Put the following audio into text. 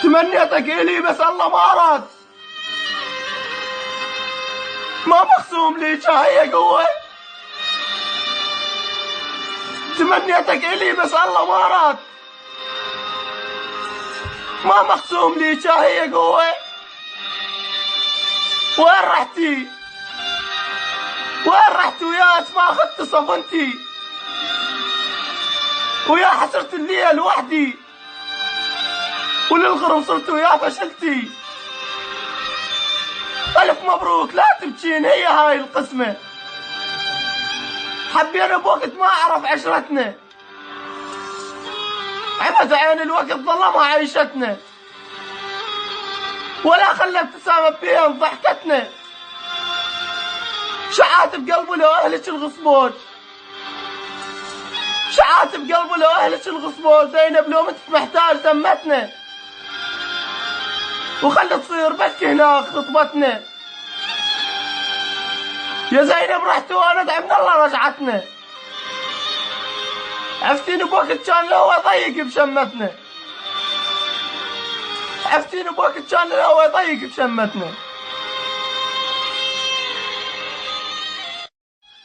تمنيتك إلي بس الله ما أراد. ما مخصوم لي شاي قوة. تمنيتك إلي بس الله ما أراد. ما مخصوم لي شاي قوة. وين رحتي؟ وين رحت وياك ما أخذت صفنتي؟ ويا حسرة الليل وحدي وللغرب صرت ويا فشلتي. ألف مبروك لا تبكين هي هاي القسمة. حبينا بوقت ما أعرف عشرتنا. عبت عين الوقت ظلمها عيشتنا. ولا خلى ابتسامة بين ضحكتنا. شعات بقلبه لو أهلك الغصبوج. شعات بقلبه لو أهلك الغصبوج. زينب لو مت محتاج ذمتنا. وخلت تصير بكي هناك خطبتنا. يا زينب رحت وانا ادعي من الله رجعتنا. عفتيني بوقت كان الهوى ضيق بشمتنا. عفتيني بوقت كان الهوى ضيق بشمتنا.